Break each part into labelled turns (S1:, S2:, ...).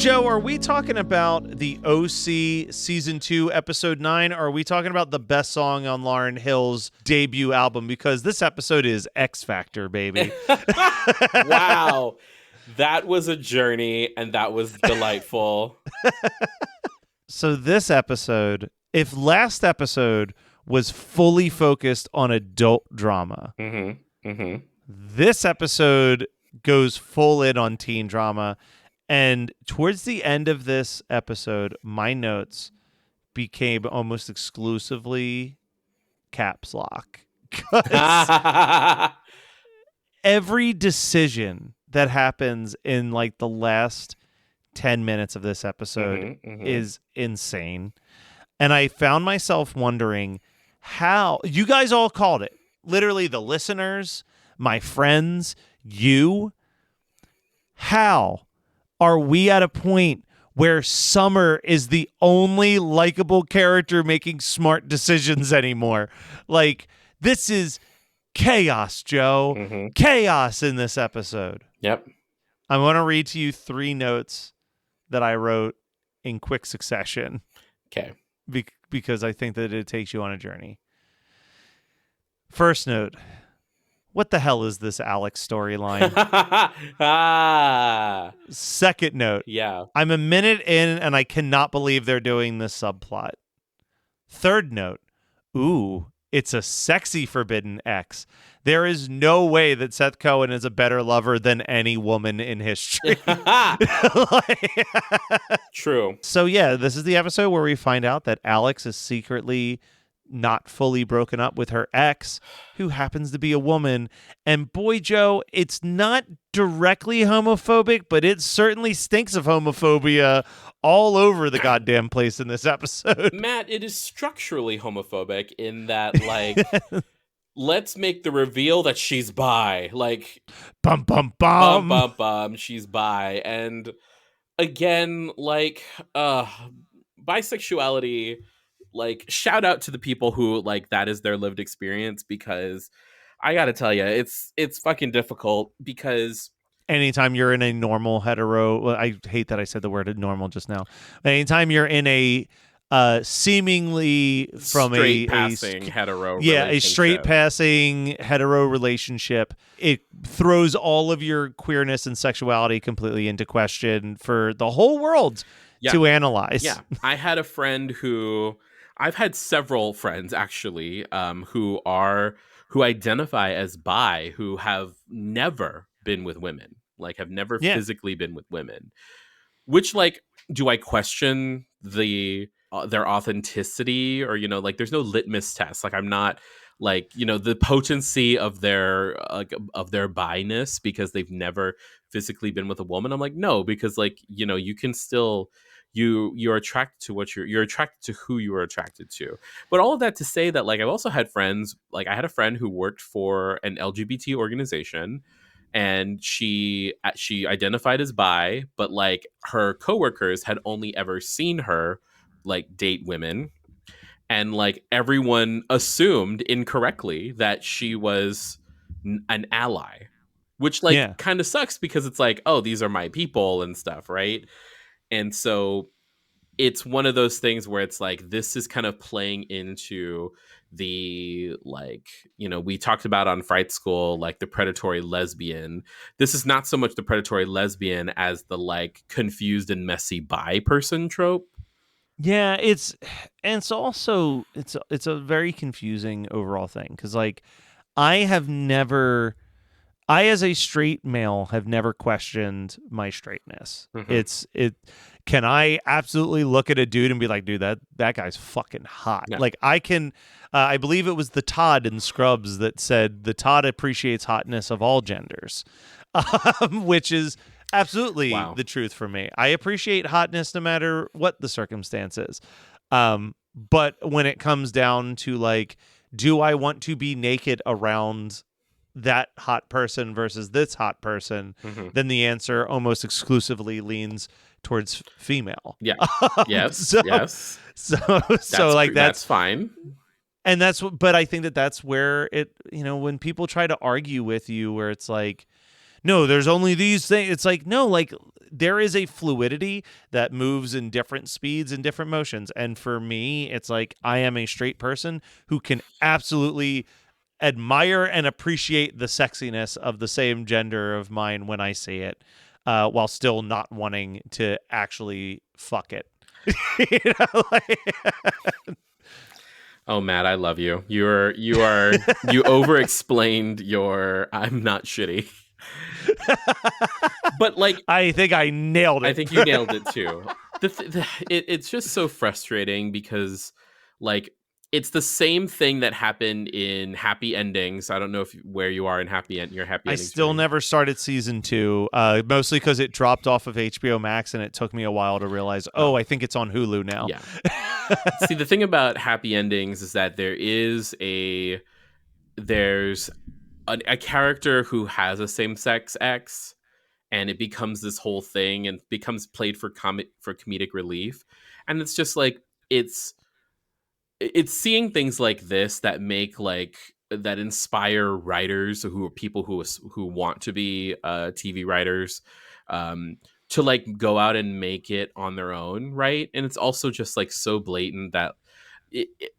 S1: Joe, are we talking about the OC Season 2, Episode 9, or are we talking about the best song on Lauryn Hill's debut album? Because this episode is X Factor, baby.
S2: Wow. That was a journey, and that was delightful.
S1: So this episode, if last episode was fully focused on adult drama, this episode goes full in on teen drama. And towards the end of this episode, my notes became almost exclusively caps lock. 'Cause every decision that happens in like the last 10 minutes of this episode is insane. And I found myself wondering how you guys all called it. Literally the listeners, my friends, you. How are we at a point where Summer is the only likable character making smart decisions anymore? Like, this is chaos, Joe. Chaos in this episode.
S2: Yep.
S1: I want to read to you 3 notes that I wrote in quick succession.
S2: Okay.
S1: Because I think that it takes you on a journey. First note. What the hell is this Alex storyline? Second note.
S2: Yeah.
S1: I'm a minute in and I cannot believe they're doing this subplot. Third note. Ooh, it's a sexy forbidden X. There is no way that Seth Cohen is a better lover than any woman in history.
S2: True.
S1: So yeah, this is the episode where we find out that Alex is secretly not fully broken up with her ex, who happens to be a woman. And boy, Joe, it's not directly homophobic, but it certainly stinks of homophobia all over the goddamn place in this episode.
S2: Matt, it is structurally homophobic in that, like, let's make the reveal that she's bi. Like,
S1: bum, bum, bum.
S2: Bum, bum, bum, she's bi. And again, like, bisexuality... Like, shout out to the people who, like, that is their lived experience, because I gotta tell you, it's fucking difficult, because
S1: anytime you're in a normal hetero, well, I hate that I said the word normal just now. Anytime you're in a seemingly from
S2: straight passing hetero
S1: a straight passing hetero relationship, it throws all of your queerness and sexuality completely into question for the whole world to analyze.
S2: Yeah, I had a friend who... I've had several friends, actually, who identify as bi, who have never been with women, like have never physically been with women. Which, like, do I question their authenticity, or, you know, like, there's no litmus test. Like, I'm not, like, you know, the potency of their bi-ness because they've never physically been with a woman. I'm like, no, because, like, you know, you can still... You're attracted to what you're attracted to who you are attracted to. But all of that to say that, like, I've also had friends, like, I had a friend who worked for an LGBT organization, and she identified as bi, but, like, her coworkers had only ever seen her, like, date women, and, like, everyone assumed incorrectly that she was an ally, which, like, kind of sucks, because it's like, oh, these are my people and stuff, right? And so it's one of those things where it's like, this is kind of playing into the, like, you know, we talked about on Fright School, like, the predatory lesbian. This is not so much the predatory lesbian as the, like, confused and messy bi person trope.
S1: Yeah, it's also a very confusing overall thing, because, like, I as a straight male have never questioned my straightness. Can I absolutely look at a dude and be like, dude, that guy's fucking hot. Yeah. Like, I can, I believe it was the Todd in Scrubs that said the Todd appreciates hotness of all genders, which is absolutely the truth for me. I appreciate hotness no matter what the circumstances. But when it comes down to, like, do I want to be naked around that hot person versus this hot person, then the answer almost exclusively leans towards female.
S2: Yeah. Yes.
S1: Yes. So like
S2: that's fine.
S1: And but I think that's where it, you know, when people try to argue with you, where it's like, no, there's only these things. It's like, no, like, there is a fluidity that moves in different speeds and different motions. And for me, it's like I am a straight person who can absolutely admire and appreciate the sexiness of the same gender of mine when I see it, while still not wanting to actually fuck it. You know, like,
S2: Oh, Matt, I love you. You over-explained your I'm not shitty. But like,
S1: I think I nailed it.
S2: I think you nailed it too. It's just so frustrating because, like, it's the same thing that happened in Happy Endings. I don't know where you are in your Happy
S1: I
S2: Endings.
S1: still never started season 2, mostly because it dropped off of HBO Max, and it took me a while to realize, I think it's on Hulu now.
S2: Yeah. See, the thing about Happy Endings is that there's a character who has a same-sex ex, and it becomes this whole thing and becomes played for comedic relief. And it's just like it's seeing things like this that make that inspire writers who are people who want to be TV writers, to like go out and make it on their own, right? And it's also just like so blatant that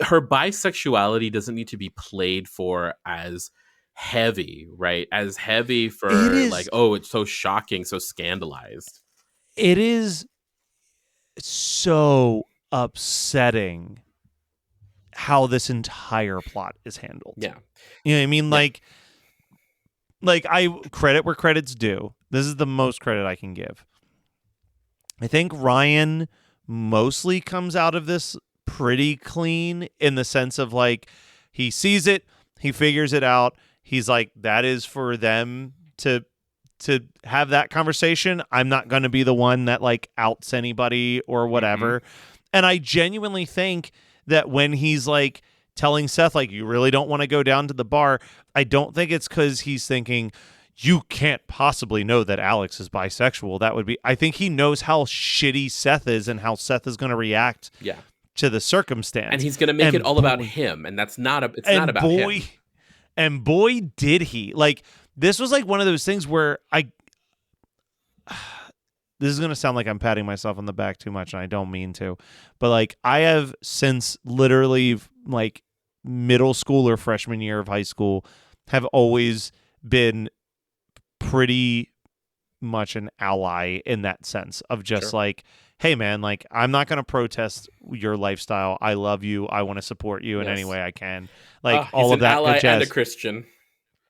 S2: her bisexuality doesn't need to be played for as heavy, right? As heavy for like, oh, it's so shocking, so scandalized.
S1: It is so upsetting how this entire plot is handled.
S2: Yeah.
S1: You know what I mean? Yeah. Like I credit where credit's due. This is the most credit I can give. I think Ryan mostly comes out of this pretty clean in the sense of like he sees it, he figures it out. He's like, that is for them to have that conversation. I'm not going to be the one that like outs anybody or whatever. Mm-hmm. And I genuinely think that when he's like telling Seth, like, you really don't want to go down to the bar, I don't think it's because he's thinking, you can't possibly know that Alex is bisexual. That would be, I think he knows how shitty Seth is and how Seth is going to react to the circumstance.
S2: And he's going to make it all about him. And that's not, it's not about him.
S1: And boy, did he. Like, this was like one of those things where this is going to sound like I'm patting myself on the back too much, and I don't mean to. But like, I have since literally like middle school or freshman year of high school have always been pretty much an ally in that sense of just like, hey man, like, I'm not going to protest your lifestyle. I love you. I want to support you in any way I can. Like all of that.
S2: He's an ally and a Christian.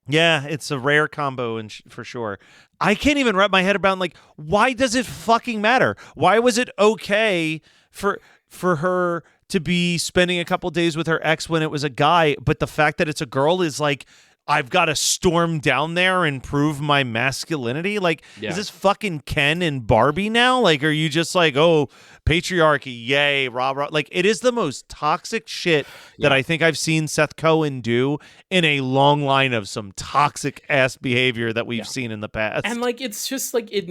S1: Yeah, it's a rare combo, and for sure. I can't even wrap my head around, like, why does it fucking matter? Why was it okay for her to be spending a couple days with her ex when it was a guy, but the fact that it's a girl is like, I've got to storm down there and prove my masculinity? Like, is this fucking Ken and Barbie now? Like, are you just like, oh, patriarchy, yay, rah, rah. Like, it is the most toxic shit that I think I've seen Seth Cohen do in a long line of some toxic ass behavior that we've seen in the past.
S2: And like, it's just like, it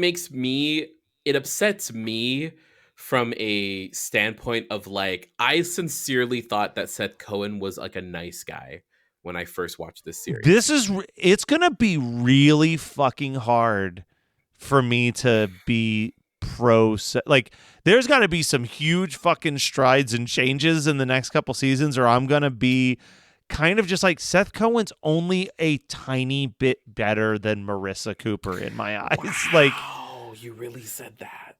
S2: upsets me from a standpoint of like, I sincerely thought that Seth Cohen was like a nice guy when I first watched this series.
S1: It's going to be really fucking hard for me to be pro. Like, there's got to be some huge fucking strides and changes in the next couple seasons, or I'm going to be kind of just like, Seth Cohen's only a tiny bit better than Marissa Cooper in my eyes.
S2: Wow,
S1: like,
S2: you really said that.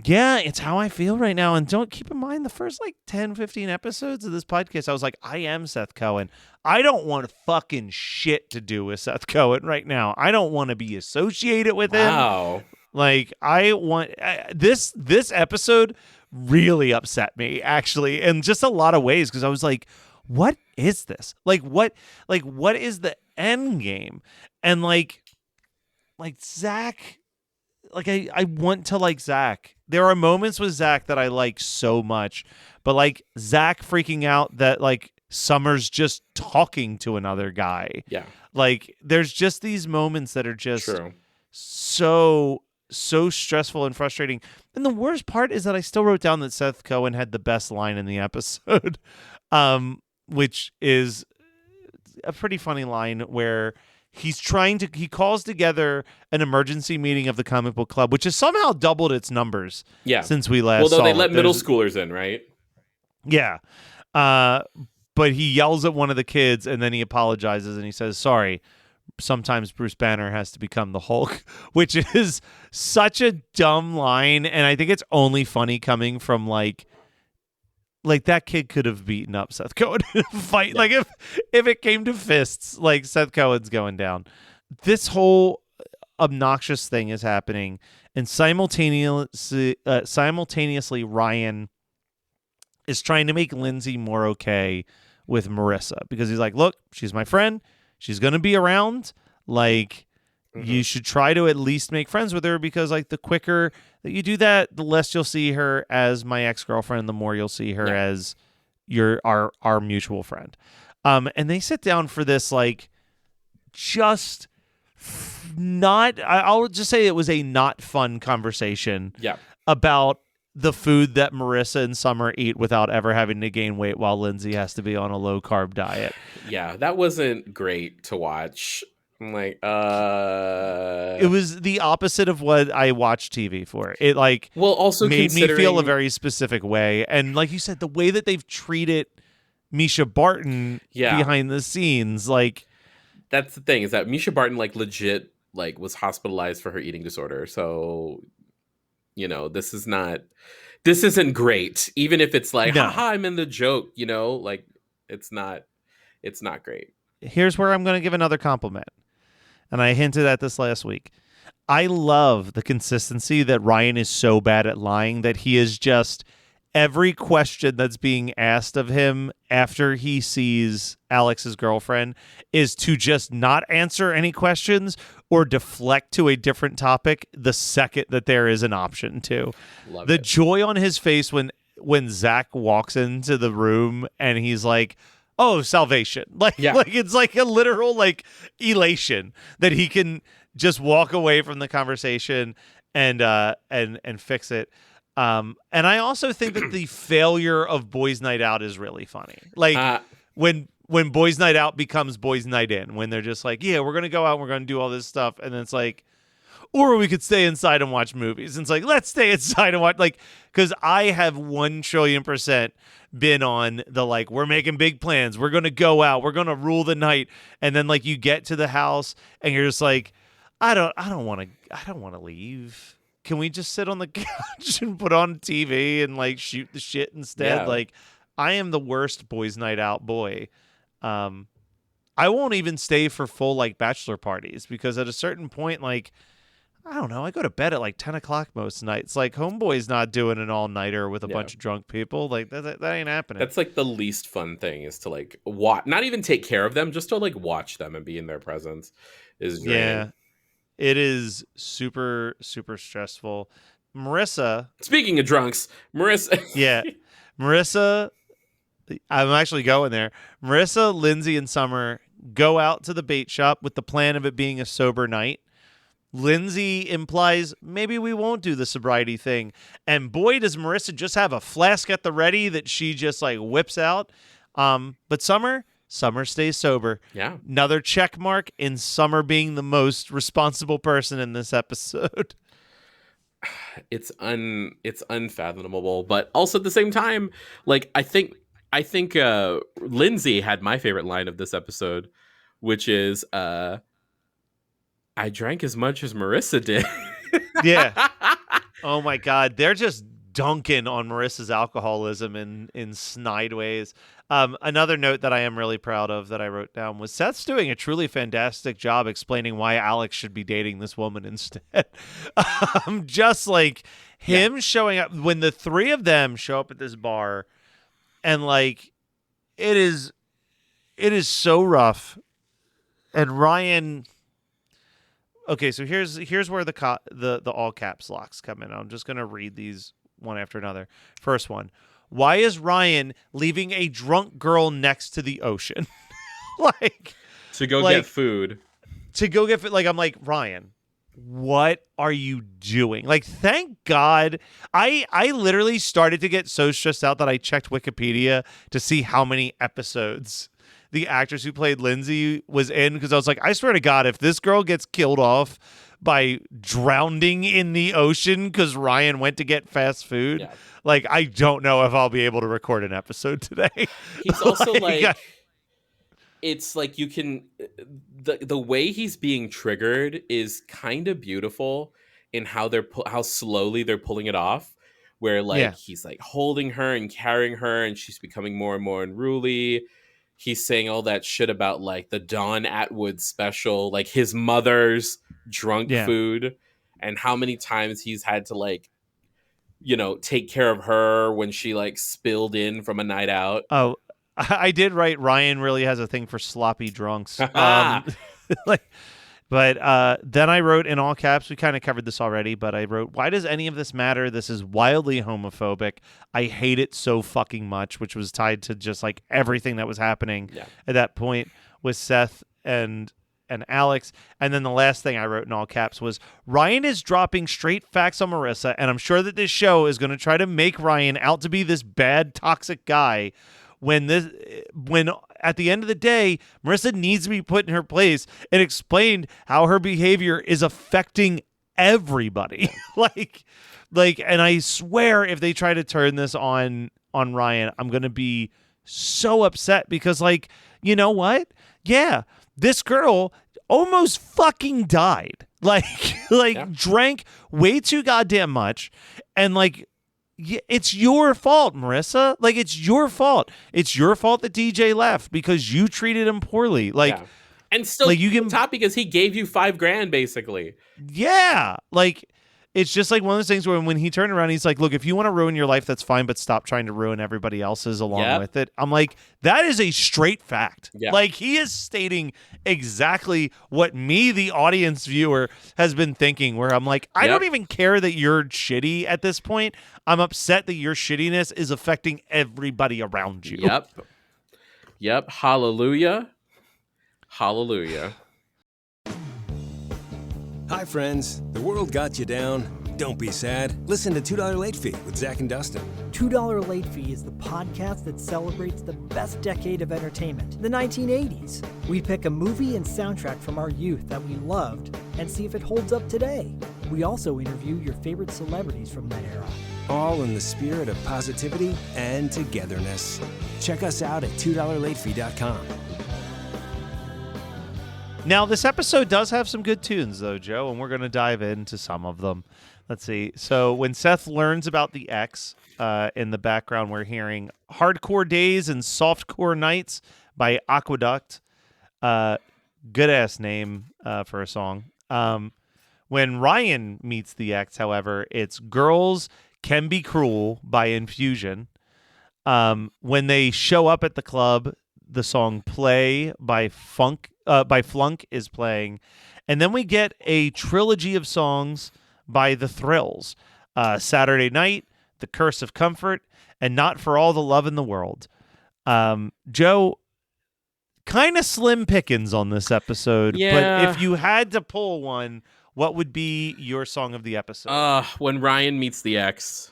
S1: Yeah, it's how I feel right now. And don't keep in mind the first like 10, 15 episodes of this podcast, I was like, I am Seth Cohen. I don't want fucking shit to do with Seth Cohen right now. I don't want to be associated with him. Like, I want this episode really upset me, actually, in just a lot of ways, because I was like, what is this? Like, what is the end game? And like Zach, like, I want to like Zach. There are moments with Zach that I like so much, but like Zach freaking out that like Summer's just talking to another guy.
S2: Yeah.
S1: Like, there's just these moments that are just so stressful and frustrating. And the worst part is that I still wrote down that Seth Cohen had the best line in the episode, which is a pretty funny line where he calls together an emergency meeting of the comic book club, which has somehow doubled its numbers since we last saw it.
S2: Well, though they let middle schoolers in, right?
S1: Yeah. But he yells at one of the kids and then he apologizes and he says, sorry, sometimes Bruce Banner has to become the Hulk, which is such a dumb line. And I think it's only funny coming from like that kid could have beaten up Seth Cohen in a fight. Yeah. Like if it came to fists, like Seth Cohen's going down. This whole obnoxious thing is happening, and simultaneously Ryan is trying to make Lindsay more okay with Marissa because he's like, look, she's my friend. She's going to be around. Like, you should try to at least make friends with her because, like, the quicker that you do that, the less you'll see her as my ex-girlfriend, the more you'll see her as our mutual friend. And they sit down for this, like, just not, I'll just say it was a not fun conversation about the food that Marissa and Summer eat without ever having to gain weight while Lindsay has to be on a low-carb diet.
S2: Yeah, that wasn't great to watch. I'm like,
S1: It was the opposite of what I watch TV for. It
S2: also
S1: made me feel a very specific way. And like you said, the way that they've treated Misha Barton behind the scenes, like,
S2: that's the thing, is that Misha Barton legit was hospitalized for her eating disorder. So, this isn't great. Even if it's like, haha, I'm in the joke, it's not great.
S1: Here's where I'm going to give another compliment. And I hinted at this last week. I love the consistency that Ryan is so bad at lying that he is just every question that's being asked of him after he sees Alex's girlfriend is to just not answer any questions or deflect to a different topic the second that there is an option to.
S2: Love
S1: the
S2: it.
S1: Joy on his face when Zach walks into the room and he's like, oh, salvation. Like it's like a literal elation that he can just walk away from the conversation and fix it. And I also think that the failure of Boys Night Out is really funny. When Boys Night Out becomes Boys Night In, when they're just like, yeah, we're going to go out and we're going to do all this stuff. And then it's like, or we could stay inside and watch movies. And it's like, let's stay inside and watch, because I have 1,000,000,000% been on the, we're making big plans. We're going to go out. We're going to rule the night. And then you get to the house and you're just like, I don't want to leave. Can we just sit on the couch and put on TV and shoot the shit instead?
S2: Yeah.
S1: I am the worst Boys Night Out boy. I won't even stay for full bachelor parties because at a certain point, I don't know, I go to bed at 10 o'clock most nights. Homeboy's not doing an all-nighter with a bunch of drunk people. That ain't happening.
S2: That's the least fun thing is to watch, not even take care of them, just to watch them and be in their presence is draining.
S1: Yeah. It is super, super stressful. Marissa.
S2: Speaking of drunks, Marissa.
S1: Yeah. Marissa, I'm actually going there. Marissa, Lindsay, and Summer go out to the bait shop with the plan of it being a sober night. Lindsay implies maybe we won't do the sobriety thing. And boy, does Marissa just have a flask at the ready that she just whips out. But Summer stays sober.
S2: Yeah.
S1: Another check mark in Summer being the most responsible person in this episode.
S2: It's unfathomable, but also at the same time, I think Lindsay had my favorite line of this episode, which is I drank as much as Marissa did.
S1: Yeah. Oh my God. They're just dunking on Marissa's alcoholism in snide ways. Another note that I am really proud of that I wrote down was Seth's doing a truly fantastic job explaining why Alex should be dating this woman instead. Just him showing up when the three of them show up at this bar and it is so rough. And Ryan, okay, so here's where the all caps locks come in. I'm just going to read these one after another. First one. Why is Ryan leaving a drunk girl next to the ocean?
S2: To go get food.
S1: To go get food. I'm like, Ryan, what are you doing? Thank God. I literally started to get so stressed out that I checked Wikipedia to see how many episodes the actress who played Lindsay was in, because I was like, I swear to God, if this girl gets killed off by drowning in the ocean because Ryan went to get fast food, like, I don't know if I'll be able to record an episode today.
S2: He's also like it's like you can the way he's being triggered is kind of beautiful in how how slowly they're pulling it off, where like he's like holding her and carrying her and she's becoming more and more unruly. He's saying all that shit about like the Don Atwood special, like his mother's drunk food, and how many times he's had to like, you know, take care of her when she like spilled in from a night out.
S1: Oh, I did write Ryan really has a thing for sloppy drunks. Like, but then I wrote in all caps, we kind of covered this already, but I wrote, why does any of this matter? This is wildly homophobic. I hate it so fucking much, which was tied to just like everything that was happening at that point with Seth and Alex. And then the last thing I wrote in all caps was, Ryan is dropping straight facts on Marissa, and I'm sure that this show is going to try to make Ryan out to be this bad, toxic guy when at the end of the day, Marissa needs to be put in her place and explained how her behavior is affecting everybody. like, and I swear if they try to turn this on Ryan, I'm going to be so upset because, like, you know what? Yeah, this girl almost fucking died. Drank way too goddamn much, and like, it's your fault, Marissa. Like, it's your fault. It's your fault that DJ left because you treated him poorly. Like,
S2: and still, like, you can top because he gave you $5,000 basically.
S1: Yeah, like, it's just like one of those things where when he turned around, he's like, look, if you want to ruin your life, that's fine, but stop trying to ruin everybody else's along with it. I'm like, that is a straight fact. Like, he is stating exactly what me, the audience viewer, has been thinking, where I'm like, I don't even care that you're shitty at this point. I'm upset that your shittiness is affecting everybody around you.
S2: Yep. Hallelujah. Hallelujah.
S3: Hi, friends. The world got you down. Don't be sad. Listen to $2 Late Fee with Zach and Dustin.
S4: $2 Late Fee is the podcast that celebrates the best decade of entertainment, the 1980s. We pick a movie and soundtrack from our youth that we loved and see if it holds up today. We also interview your favorite celebrities from that era.
S3: All in the spirit of positivity and togetherness. Check us out at $2latefee.com.
S1: Now, this episode does have some good tunes, though, Joe, and we're going to dive into some of them. Let's see. So when Seth learns about the X, in the background, we're hearing Hardcore Days and Softcore Nights by Aqueduct. Good-ass name for a song. When Ryan meets the X, however, it's Girls Can Be Cruel by Infusion. When they show up at the club, the song Play by Flunk is playing. And then we get a trilogy of songs by The Thrills. Saturday Night, The Curse of Comfort, and Not for All the Love in the World. Joe, kind of slim pickings on this episode. But if you had to pull one, what would be your song of the episode?
S2: When Ryan meets the X.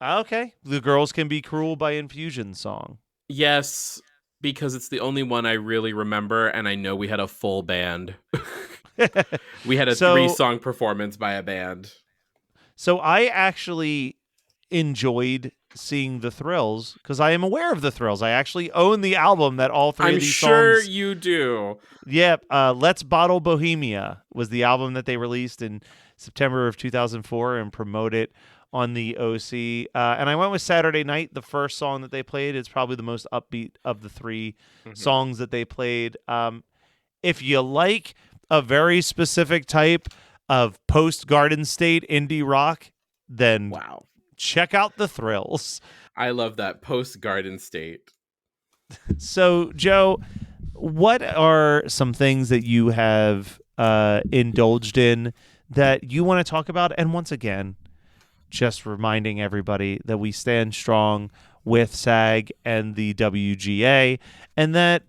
S1: Okay. The Girls Can Be Cruel by Infusion song.
S2: Yes, because it's the only one I really remember, and I know we had a full band. We had a 3-song performance by a band.
S1: So I actually enjoyed seeing The Thrills because I am aware of The Thrills. I actually own the album that all three of these songs...
S2: I'm sure you do.
S1: Yeah, Let's Bottle Bohemia was the album that they released in September of 2004 and promoted on the OC. And I went with Saturday Night, the first song that they played. It's probably the most upbeat of the 3 songs that they played. If you like a very specific type of post-Garden State indie rock, then check out The Thrills.
S2: I love that, post-Garden State.
S1: So, Joe, what are some things that you have indulged in that you want to talk about? And once again, just reminding everybody that we stand strong with SAG and the WGA, and that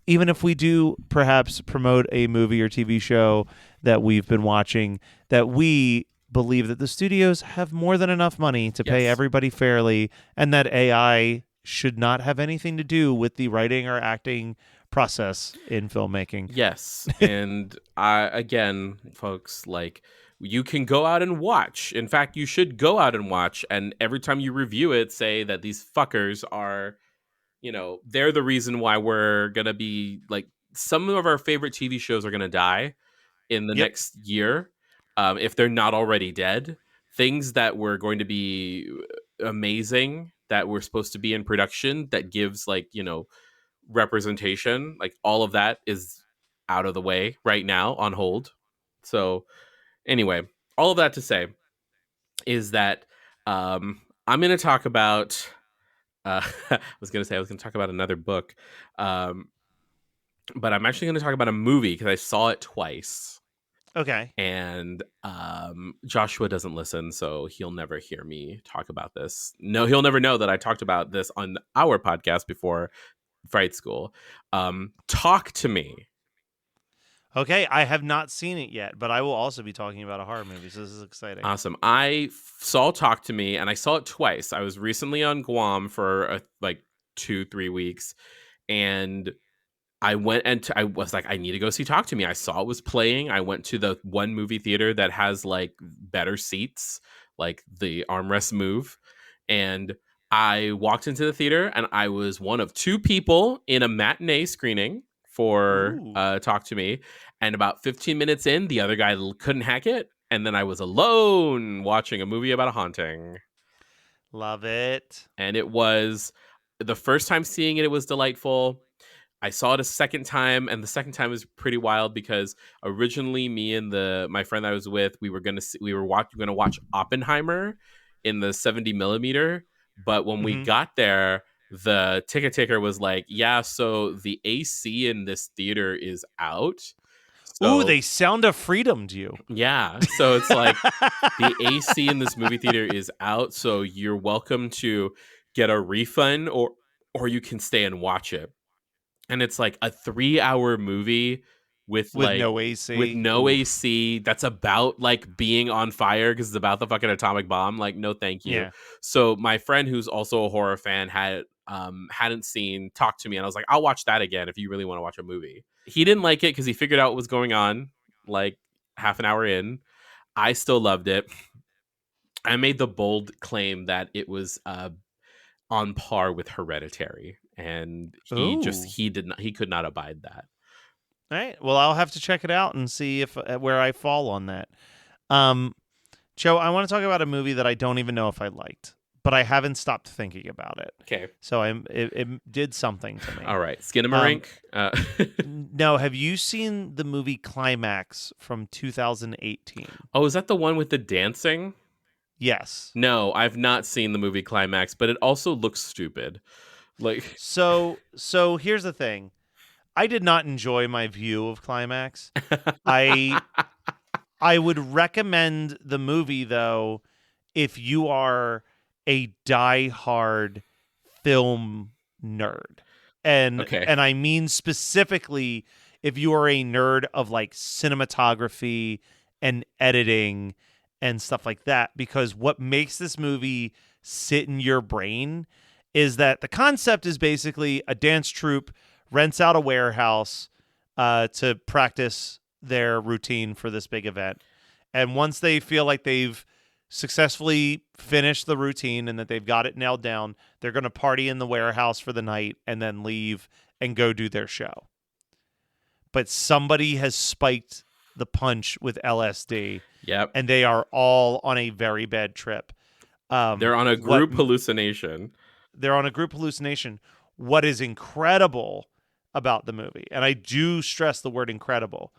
S1: even if we do perhaps promote a movie or TV show that we've been watching, that we believe that the studios have more than enough money to pay everybody fairly, and that AI should not have anything to do with the writing or acting process in filmmaking.
S2: Yes. And again, folks, like, you can go out and watch. In fact, you should go out and watch. And every time you review it, say that these fuckers are, they're the reason why we're going to be like, some of our favorite TV shows are going to die in the next year. If they're not already dead, things that were going to be amazing, that were supposed to be in production, that gives representation, like all of that is out of the way right now on hold. So anyway, all of that to say is that I'm going to talk about I was going to talk about another book, but I'm actually going to talk about a movie because I saw it twice.
S1: Okay.
S2: And Joshua doesn't listen, so he'll never hear me talk about this. No, he'll never know that I talked about this on our podcast before Fright School. Talk to Me.
S1: Okay, I have not seen it yet, but I will also be talking about a horror movie, so this is exciting.
S2: Awesome. I saw Talk to Me, and I saw it twice. I was recently on Guam for 2-3 weeks, and I went and I was like, I need to go see Talk to Me. I saw it was playing. I went to the one movie theater that has like better seats, like the armrest move. And I walked into the theater and I was one of 2 people in a matinee screening for Talk to Me. And about 15 minutes in, the other guy couldn't hack it. And then I was alone watching a movie about a haunting.
S1: Love it.
S2: And it was the first time seeing it, it was delightful. I saw it a second time, and the second time was pretty wild because originally me and my friend I was with, we were gonna watch Oppenheimer in the 70 millimeter, but when we got there, the ticket taker was like, "Yeah, so the AC in this theater is out." So,
S1: ooh, they sound of freedomed you.
S2: Yeah, so it's like the AC in this movie theater is out, so you're welcome to get a refund, or you can stay and watch it. And it's like a 3-hour movie with
S1: no AC.
S2: With no AC. That's about like being on fire because it's about the fucking atomic bomb. Like, no, thank you.
S1: Yeah.
S2: So my friend, who's also a horror fan, hadn't seen Talk to Me, and I was like, I'll watch that again if you really want to watch a movie. He didn't like it because he figured out what was going on like half an hour in. I still loved it. I made the bold claim that it was on par with Hereditary, and he could not abide that.
S1: All right. Well, I'll have to check it out and see if where I fall on that. Joe, I want to talk about a movie that I don't even know if I liked, but I haven't stopped thinking about it.
S2: Okay.
S1: So it did something to me.
S2: All right. Skinamarink.
S1: No, have you seen the movie Climax from 2018?
S2: Oh, is that the one with the dancing?
S1: Yes.
S2: No, I've not seen the movie Climax, but it also looks stupid. Like,
S1: so here's the thing. I did not enjoy my view of Climax. I would recommend the movie, though, if you are a die-hard film nerd. And I mean specifically if you are a nerd of like cinematography and editing and stuff like that, because what makes this movie sit in your brain is that the concept is basically a dance troupe rents out a warehouse to practice their routine for this big event. And once they feel like they've successfully finished the routine and that they've got it nailed down, they're going to party in the warehouse for the night and then leave and go do their show. But somebody has spiked the punch with LSD.
S2: Yep.
S1: And they are all on a very bad trip.
S2: They're on a group hallucination.
S1: They're on a group hallucination. What is incredible about the movie, and I do stress the word incredible,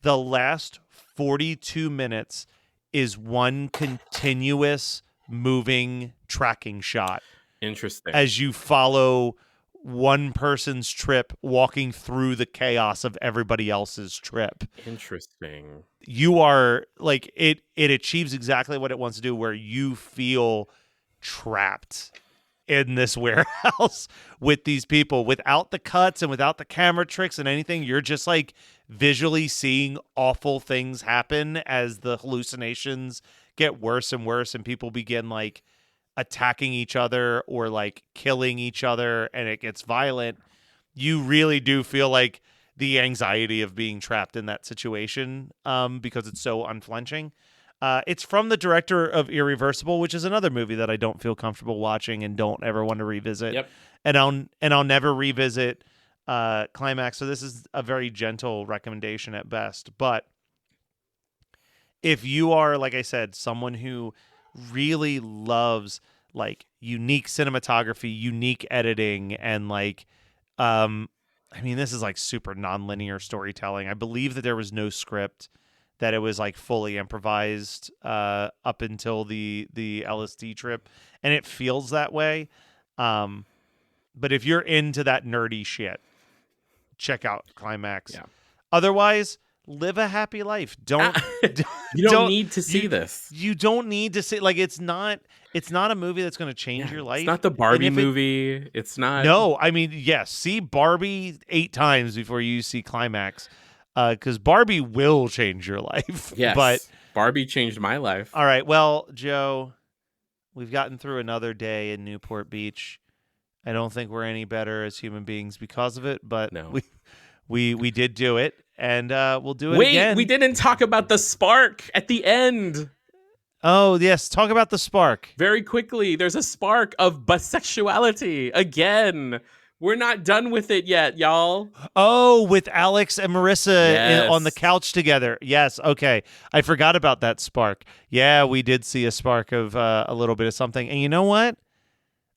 S1: the last 42 minutes is one continuous moving tracking shot.
S2: Interesting.
S1: As you follow one person's trip walking through the chaos of everybody else's trip.
S2: Interesting.
S1: You are like, it achieves exactly what it wants to do, where you feel trapped in this warehouse with these people without the cuts and without the camera tricks and anything. You're just like visually seeing awful things happen as the hallucinations get worse and worse and people begin like attacking each other or like killing each other and it gets violent, you really do feel like the anxiety of being trapped in that situation because it's so unflinching. It's from the director of Irreversible, which is another movie that I don't feel comfortable watching and don't ever want to revisit.
S2: Yep.
S1: And I'll never revisit Climax. So this is a very gentle recommendation at best. But if you are, like I said, someone who really loves like unique cinematography, unique editing, and like, I mean, this is like super non-linear storytelling. I believe that there was no script, that it was like fully improvised up until the LSD trip, and it feels that way. But if you're into that nerdy shit, check out Climax.
S2: Yeah.
S1: Otherwise, live a happy life. Don't
S2: you don't need to see this.
S1: You don't need to see, like, it's not a movie that's going to change your life.
S2: It's not the Barbie movie. It's not.
S1: No, I mean, yes, see Barbie 8 times before you see Climax, because Barbie will change your life.
S2: Yes,
S1: but
S2: Barbie changed my life.
S1: All right, well, Joe, we've gotten through another day in Newport Beach. I don't think we're any better as human beings because of it, but
S2: no.
S1: we did do it, and we'll do it again.
S2: Wait, we didn't talk about the spark at the end.
S1: Oh, yes. Talk about the spark.
S2: Very quickly, there's a spark of bisexuality. Again, we're not done with it yet, y'all.
S1: Oh, with Alex and Marissa
S2: Yes.
S1: on the couch together. Yes, okay. I forgot about that spark. Yeah, we did see a spark of a little bit of something. And you know what?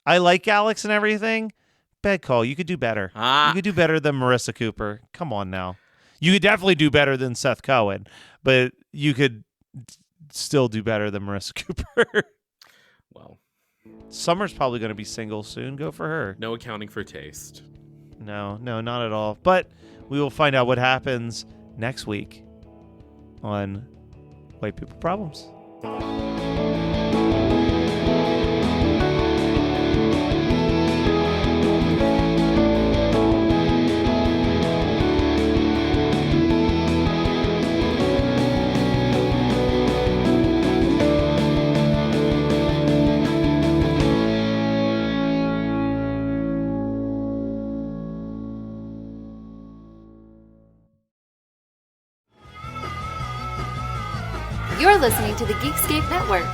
S1: I like Alex and everything. Bad call. You could do better. You could do better than Marissa Cooper. Come on now. You could definitely do better than Seth Cohen, but you could still do better than Marissa Cooper.
S2: Well,
S1: Summer's probably going to be single soon. Go for her.
S2: no accounting for taste.
S1: No, not at all. But we will find out what happens next week on White People Problems.
S5: You're listening to the Geekscape Network.